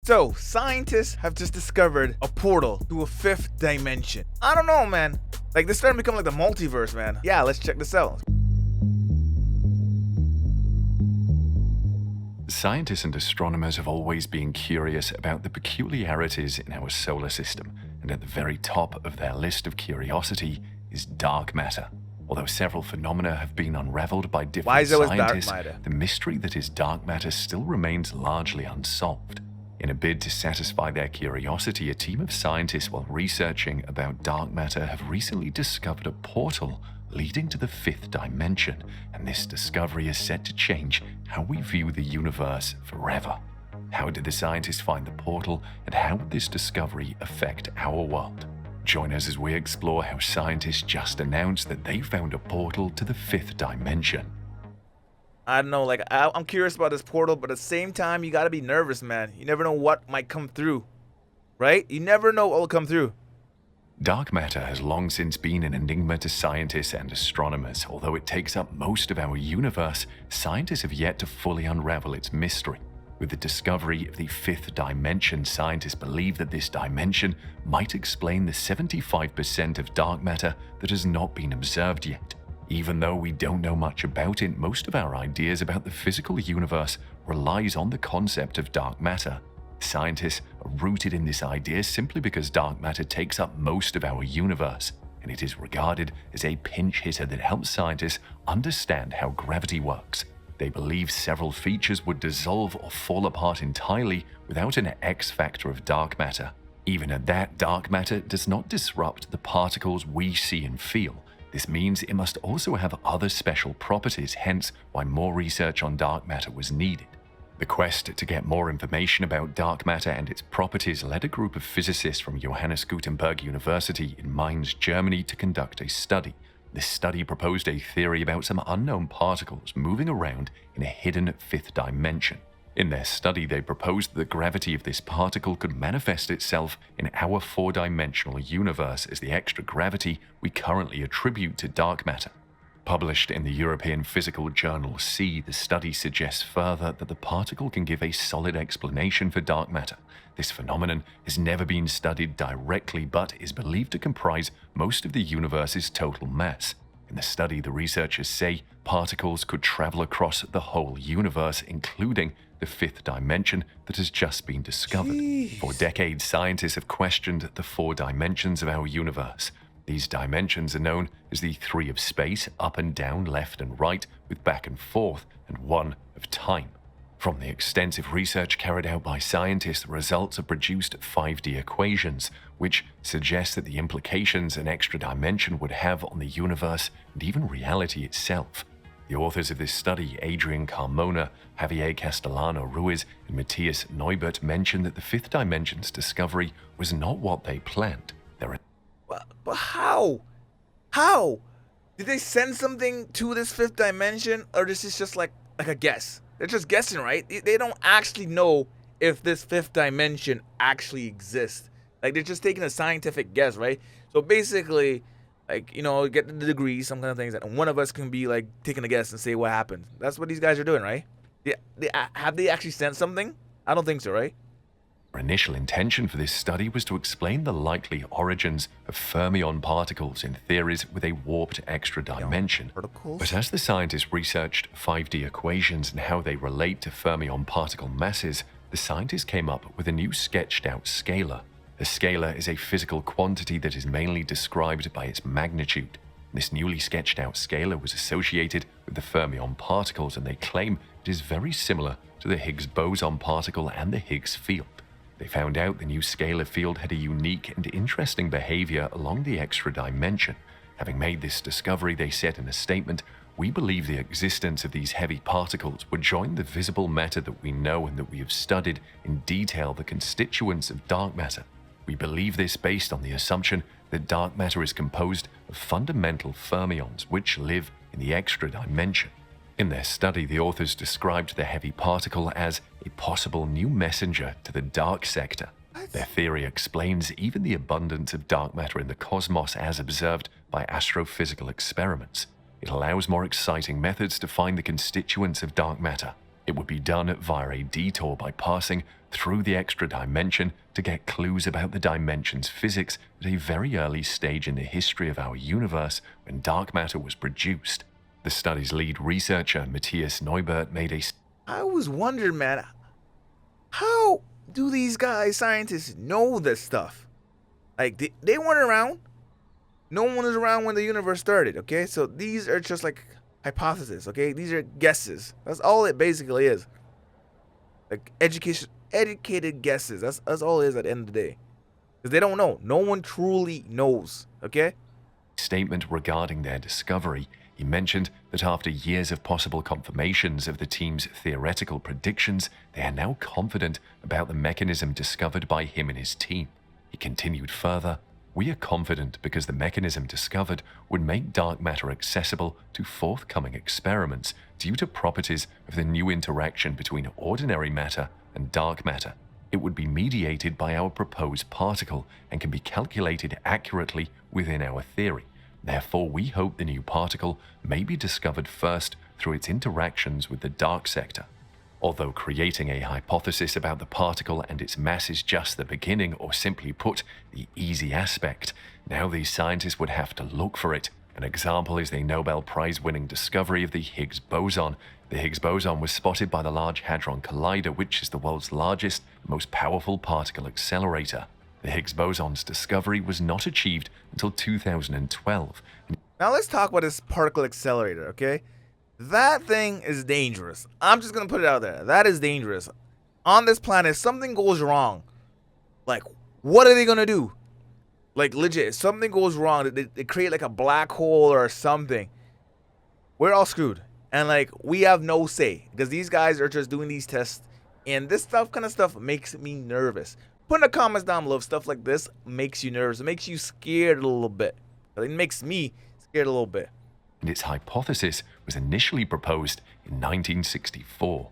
So, scientists have just discovered a portal to a fifth dimension. I don't know, man. Like, this starting to become like the multiverse, man. Yeah, let's check this out. Scientists and astronomers have always been curious about the peculiarities in our solar system, and at the very top of their list of curiosity is dark matter. Although several phenomena have been unraveled by different scientists, the mystery that is dark matter still remains largely unsolved. In a bid to satisfy their curiosity, a team of scientists while researching about dark matter have recently discovered a portal leading to the fifth dimension, and this discovery is set to change how we view the universe forever. How did the scientists find the portal, and how would this discovery affect our world? Join us as we explore how scientists just announced that they found a portal to the fifth dimension. I don't know, like, I'm curious about this portal, but at the same time, you gotta be nervous, man. You never know what might come through, right? You never know what will come through. Dark matter has long since been an enigma to scientists and astronomers. Although it takes up most of our universe, scientists have yet to fully unravel its mystery. With the discovery of the fifth dimension, scientists believe that this dimension might explain the 75% of dark matter that has not been observed yet. Even though we don't know much about it, most of our ideas about the physical universe relies on the concept of dark matter. Scientists are rooted in this idea simply because dark matter takes up most of our universe, and it is regarded as a pinch hitter that helps scientists understand how gravity works. They believe several features would dissolve or fall apart entirely without an X factor of dark matter. Even at that, dark matter does not disrupt the particles we see and feel. This means it must also have other special properties, hence why more research on dark matter was needed. The quest to get more information about dark matter and its properties led a group of physicists from Johannes Gutenberg University in Mainz, Germany, to conduct a study. This study proposed a theory about some unknown particles moving around in a hidden fifth dimension. In their study, they proposed that the gravity of this particle could manifest itself in our four-dimensional universe as the extra gravity we currently attribute to dark matter. Published in the European physical journal C, the study suggests further that the particle can give a solid explanation for dark matter. This phenomenon has never been studied directly but is believed to comprise most of the universe's total mass. In the study, the researchers say particles could travel across the whole universe, including the fifth dimension that has just been discovered. For decades, scientists have questioned the four dimensions of our universe. These dimensions are known as the three of space, up and down, left and right, with back and forth, and one of time. From the extensive research carried out by scientists, the results have produced 5D equations, which suggest that the implications an extra dimension would have on the universe and even reality itself. The authors of this study, Adrian Carmona, Javier Castellano-Ruiz, and Matthias Neubert, mentioned that the fifth dimension's discovery was not what they planned. But how? How? Did they send something to this fifth dimension, or this is just like a guess? They're just guessing, right? They don't actually know if this fifth dimension actually exists. Like, they're just taking a scientific guess, right? So basically, like, you know, get the degrees, some kind of things, and one of us can be like taking a guess and say what happened. That's what these guys are doing, right? Have they actually sent something? I don't think so, right? Our initial intention for this study was to explain the likely origins of fermion particles in theories with a warped extra dimension. But as the scientists researched 5D equations and how they relate to fermion particle masses, the scientists came up with a new sketched-out scalar. A scalar is a physical quantity that is mainly described by its magnitude. This newly sketched-out scalar was associated with the fermion particles, and they claim it is very similar to the Higgs boson particle and the Higgs field. They found out the new scalar field had a unique and interesting behavior along the extra dimension. Having made this discovery, they said in a statement, "We believe the existence of these heavy particles would join the visible matter that we know and that we have studied in detail the constituents of dark matter. We believe this based on the assumption that dark matter is composed of fundamental fermions which live in the extra dimension." In their study, the authors described the heavy particle as a possible new messenger to the dark sector. Their theory explains even the abundance of dark matter in the cosmos as observed by astrophysical experiments. It allows more exciting methods to find the constituents of dark matter. It would be done via a detour by passing through the extra dimension to get clues about the dimension's physics at a very early stage in the history of our universe when dark matter was produced. The study's lead researcher, Matthias Neubert, made a... I was wondering, man, how do these guys, scientists, know this stuff? Like, they weren't around. No one was around when the universe started, okay? So these are just like hypotheses, okay? These are guesses. That's all it basically is. Like educated guesses. That's all it is at the end of the day. Because they don't know. No one truly knows, okay? Statement regarding their discovery. He mentioned that after years of possible confirmations of the team's theoretical predictions, they are now confident about the mechanism discovered by him and his team. He continued further, "We are confident because the mechanism discovered would make dark matter accessible to forthcoming experiments due to properties of the new interaction between ordinary matter and dark matter. It would be mediated by our proposed particle and can be calculated accurately within our theory. Therefore, we hope the new particle may be discovered first through its interactions with the dark sector. Although creating a hypothesis about the particle and its mass is just the beginning, or simply put, the easy aspect, now these scientists would have to look for it. An example is the Nobel Prize-winning discovery of the Higgs boson. The Higgs boson was spotted by the Large Hadron Collider, which is the world's largest, most powerful particle accelerator. The Higgs boson's discovery was not achieved until 2012. Now let's talk about this particle accelerator, okay? That thing is dangerous. I'm just gonna put it out there. That is dangerous. On this planet, if something goes wrong, like, what are they gonna do? Like, legit, if something goes wrong, they create like a black hole or something, we're all screwed. And like, we have no say because these guys are just doing these tests, and this kind of stuff makes me nervous. Put in the comments down below if stuff like this makes you nervous. It makes you scared a little bit. It makes me scared a little bit. And its hypothesis was initially proposed in 1964.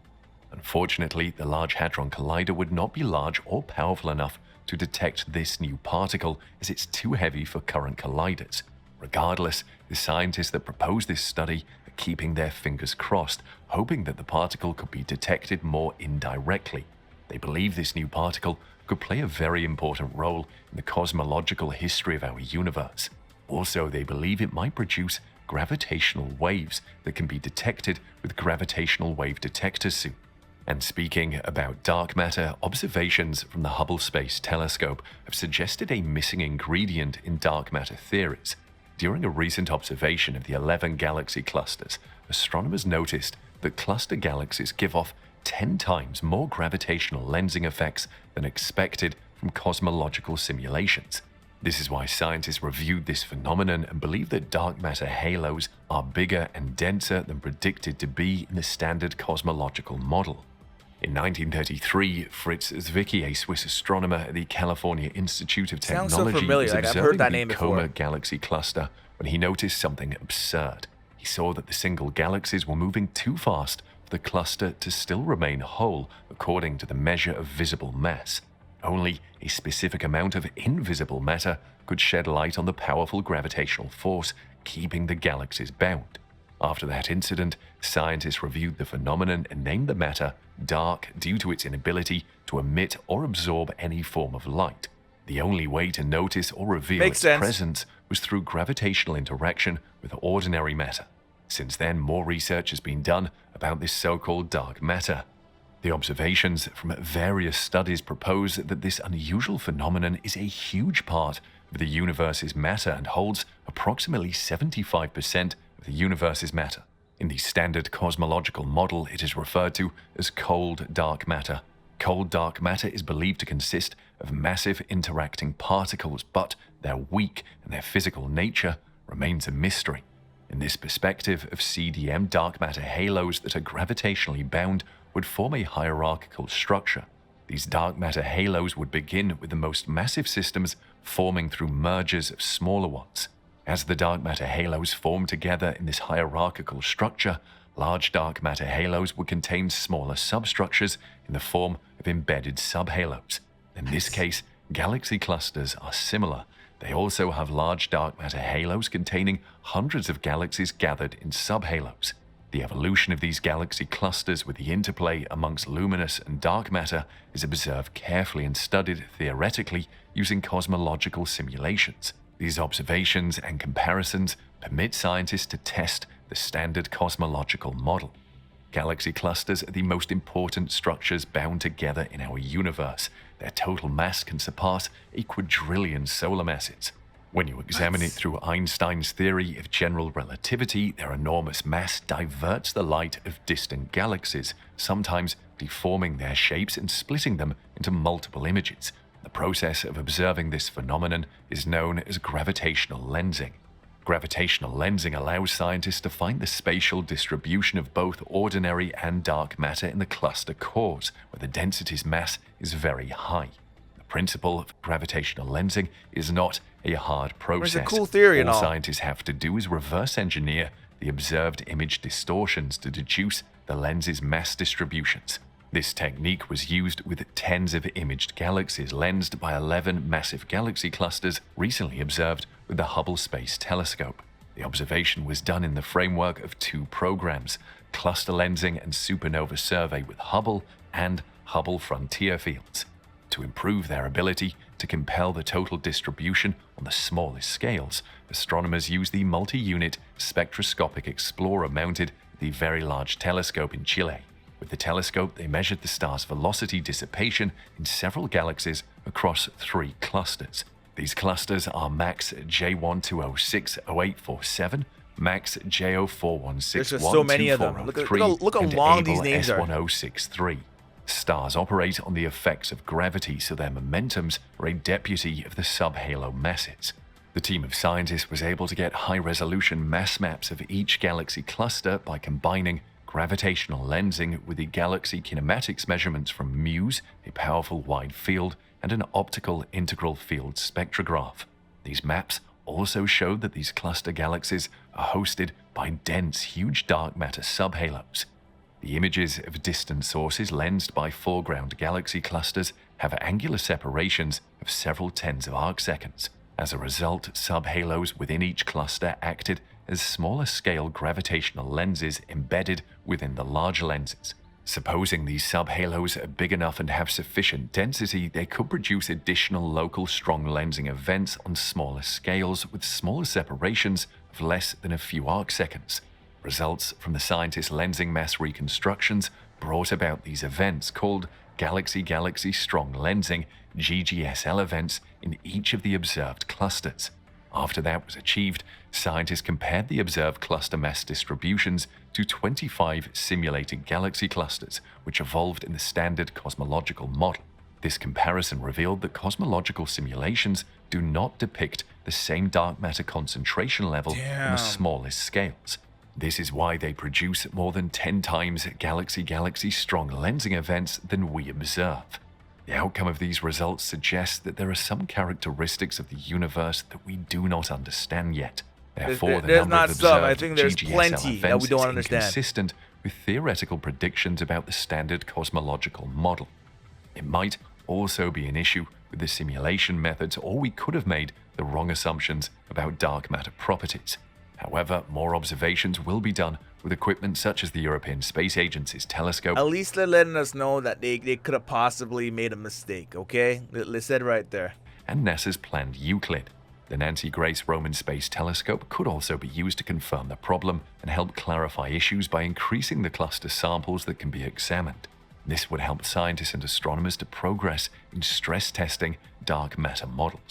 Unfortunately, the Large Hadron Collider would not be large or powerful enough to detect this new particle, as it's too heavy for current colliders. Regardless, the scientists that proposed this study are keeping their fingers crossed, hoping that the particle could be detected more indirectly. They believe this new particle could play a very important role in the cosmological history of our universe. Also, they believe it might produce gravitational waves that can be detected with gravitational wave detectors soon. And speaking about dark matter, observations from the Hubble Space Telescope have suggested a missing ingredient in dark matter theories. During a recent observation of the 11 galaxy clusters, astronomers noticed that cluster galaxies give off 10 times more gravitational lensing effects than expected from cosmological simulations. This is why scientists reviewed this phenomenon and believe that dark matter halos are bigger and denser than predicted to be in the standard cosmological model. In 1933, Fritz Zwicky, a Swiss astronomer at the California Institute of Sounds so Technology, familiar, was like I've observing heard that the name before. Coma galaxy cluster when he noticed something absurd. He saw that the single galaxies were moving too fast for the cluster to still remain whole according to the measure of visible mass. Only a specific amount of invisible matter could shed light on the powerful gravitational force keeping the galaxies bound. After that incident, scientists reviewed the phenomenon and named the matter dark due to its inability to emit or absorb any form of light. The only way to notice or reveal its presence was through gravitational interaction with ordinary matter. Since then, more research has been done about this so-called dark matter. The observations from various studies propose that this unusual phenomenon is a huge part of the universe's matter and holds approximately 75% of the universe's matter. In the standard cosmological model, it is referred to as cold dark matter. Cold dark matter is believed to consist of massive interacting particles, but they're weak and their physical nature remains a mystery. In this perspective of CDM, dark matter halos that are gravitationally bound would form a hierarchical structure. These dark matter halos would begin with the most massive systems forming through mergers of smaller ones. As the dark matter halos form together in this hierarchical structure, large dark matter halos would contain smaller substructures in the form of embedded subhalos. In this case, galaxy clusters are similar. They also have large dark matter halos containing hundreds of galaxies gathered in subhalos. The evolution of these galaxy clusters with the interplay amongst luminous and dark matter is observed carefully and studied theoretically using cosmological simulations. These observations and comparisons permit scientists to test the standard cosmological model. Galaxy clusters are the most important structures bound together in our universe. Their total mass can surpass a quadrillion solar masses. When you examine it through Einstein's theory of general relativity, their enormous mass diverts the light of distant galaxies, sometimes deforming their shapes and splitting them into multiple images. The process of observing this phenomenon is known as gravitational lensing. Gravitational lensing allows scientists to find the spatial distribution of both ordinary and dark matter in the cluster cores, where the density's mass is very high. The principle of gravitational lensing is not a hard process. It's a cool theory and all all. scientists have to do is reverse engineer the observed image distortions to deduce the lens's mass distributions. This technique was used with tens of imaged galaxies lensed by 11 massive galaxy clusters recently observed with the Hubble Space Telescope. The observation was done in the framework of two programs, Cluster Lensing and Supernova Survey with Hubble and Hubble Frontier Fields. To improve their ability to compel the total distribution on the smallest scales, astronomers use the multi-unit spectroscopic explorer mounted at the Very Large Telescope in Chile. With the telescope, they measured the star's velocity dissipation in several galaxies across 3 clusters. These clusters are MAX J12060847, MAX J04161243, There's just so many of them. Look how and long Able these names are. S1063. Stars operate on the effects of gravity, so their momentums are a deputy of the subhalo masses. The team of scientists was able to get high-resolution mass maps of each galaxy cluster by combining gravitational lensing with the galaxy kinematics measurements from MUSE, a powerful wide field, and an optical integral field spectrograph. These maps also showed that these cluster galaxies are hosted by dense, huge dark matter subhalos. The images of distant sources lensed by foreground galaxy clusters have angular separations of several tens of arcseconds. As a result, subhalos within each cluster acted as smaller-scale gravitational lenses embedded within the large lenses. Supposing these subhalos are big enough and have sufficient density, they could produce additional local strong lensing events on smaller scales with smaller separations of less than a few arcseconds. Results from the scientists' lensing mass reconstructions brought about these events called galaxy-galaxy strong lensing (GGSL) events in each of the observed clusters. After that was achieved, scientists compared the observed cluster mass distributions to 25 simulated galaxy clusters, which evolved in the standard cosmological model. This comparison revealed that cosmological simulations do not depict the same dark matter concentration level on the smallest scales. This is why they produce more than 10 times galaxy-galaxy strong lensing events than we observe. The outcome of these results suggests that there are some characteristics of the universe that we do not understand yet. Therefore, the number of observed I think there's GGSL plenty that we events don't is understand. inconsistent with theoretical predictions about the standard cosmological model. It might also be an issue with the simulation methods, or we could have made the wrong assumptions about dark matter properties. However, more observations will be done with equipment such as the European Space Agency's telescope. At least they're letting us know that they could have possibly made a mistake, okay? They said right there. And NASA's planned Euclid. The Nancy Grace Roman Space Telescope could also be used to confirm the problem and help clarify issues by increasing the cluster samples that can be examined. This would help scientists and astronomers to progress in stress testing dark matter models.